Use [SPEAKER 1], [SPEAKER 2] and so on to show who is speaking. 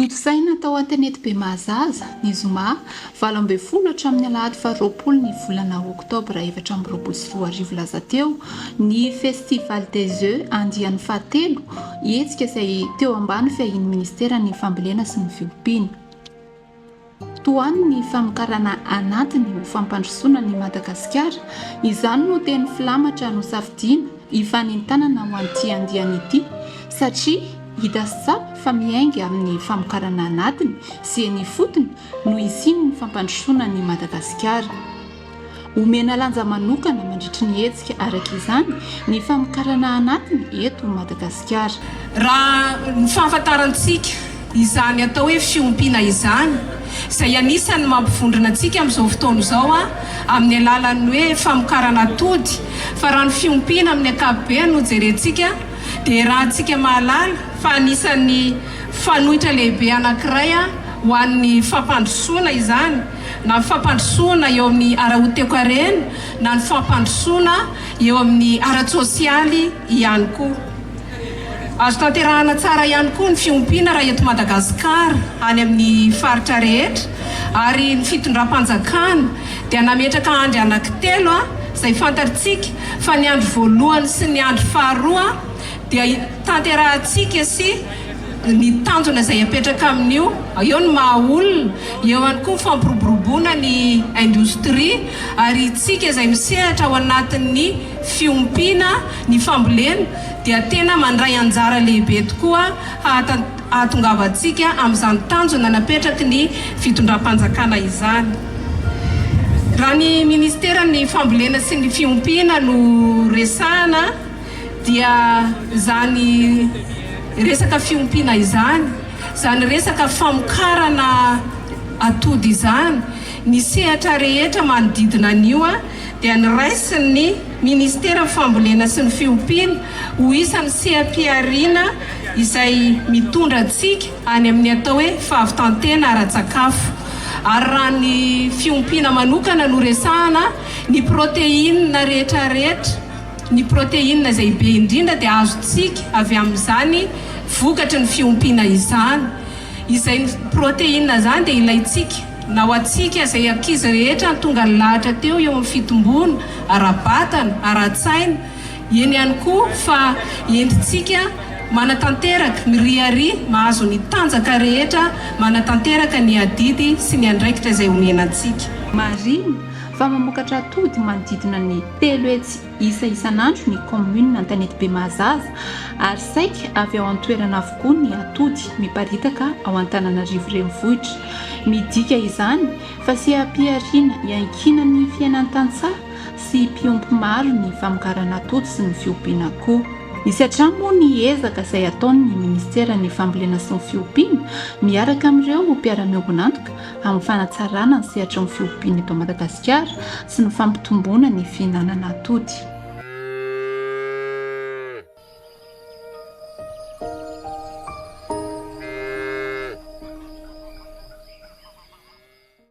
[SPEAKER 1] Nitosaina tao an-tanety be Mahazaza ny zoma 12 hatramin'ny alahady 20 ny volana oktobra 2024 laza teo ny festival des œufs andian'ny fahatelo hetsika izay teo ambany fiahin'ny ministera ny fambolena sy ny fiompiana. Toany ny famokarana anatiny ho fampandrosoana ny Madagasikara, izany no teny filamatra no safidiana hifanentanana ho an'ity andiana ity satria hita tsapa fa miainga amin'ny famokarana anatiny sy ny fotony no iziny ny fampandrosoana ny Madagasikara. Omena lanja manokana mandritry ny hetsika araka izany ny famokarana anatiny eto Madagasikara.
[SPEAKER 2] Raha ny fahafantarantsika izany atao hoe fiompiana izany izay anisany mampivondrona antsika amin'izao fotoana izao amin'ny alalan'ny hoe famokarana atody, fa raha ny fiompiana amin'ny ankapobeny no jerentsika dia raha antsika mahalala fa anisany fanohitra lehibe anankiray ho an'ny fampandrosoana izany, na ny fampandrosoana eo amin'ny ara-hotekarena na ny fampandrosoana eo amin'ny ara-tsosialy ihany koa. Azo tanterahana tsara ihany koa ny fiompiana raha eto Madagasikara any amin'ny faritra rehetra, ary ny fitondram-panjakana dia nametraka andro anankitelo izay fantatritsika fa ny andro voalohany sy ny andro faharoa dia tanterahantsika sy ny tanjona izay apetraka amin'io, eo ny mahaolona, eo ihany koa fampiroboroboana ny indostria, ary tsika izay misehatra ao anatin'ny fiompiana ny fambolena dia tena mandray anjara lehibe tokoa hahatongavantsika amin'izany tanjona napetraky ny fitondram-panjakana izany. Raha ny ministera ny fambolena sy ny fiompiana no resahana dia zany resaka fiompiana izany, zany resaka famokarana atody izany, ny sehatra rehetra manodidina an'io dia niraisin'ny ministera fambolena sy ny fiompiana ho isan'ny seha-piariana izay mitondra antsika any amin'ny atao hoe fahavitantena ara-tsakafo. Ary raha ny fiompiana manokana no resahana ny protéine rehetrarehetra, ny protéine izay be indrindra dia azontsika avy amin'izany vokatry ny fiompiana izany. Izay protéine zany dia ilaitsika na ho antsika izay ankizy rehetra tonga lahatra teo eo amin'ny fitomboana, ara-batana, ara-tsaina, eny ihany koa fa entintsika manatanteraka miriary mahazo ny tanjaka rehetra, manatanteraka ny adidy sy ny andraikitra izay omenantsika.
[SPEAKER 1] Marina fa mamokatra atody manodidina ny 3 hetsy isa isan'andro ny commune an-tanety be Mahazaza, ary saika avy ao an-toerana avokoa ny atody miparitaka ao Antananarivo renivohitra. Midika izany fa seha-piariana hiankina ny fiainan'ny tantsaha sy mpiompy maro ny famokarana atody sy ny fiompiana koa. Misy hatramo ny ezaka izay ataon'ny ministera ny fambolena sy ny fiompiana miaraka amin'ireo mpiara-miombonantoka amin'ny fanatsarana ny sehatra ny fiompiana eto Madagasikara sy ny fampitomboana ny fihinanana atody.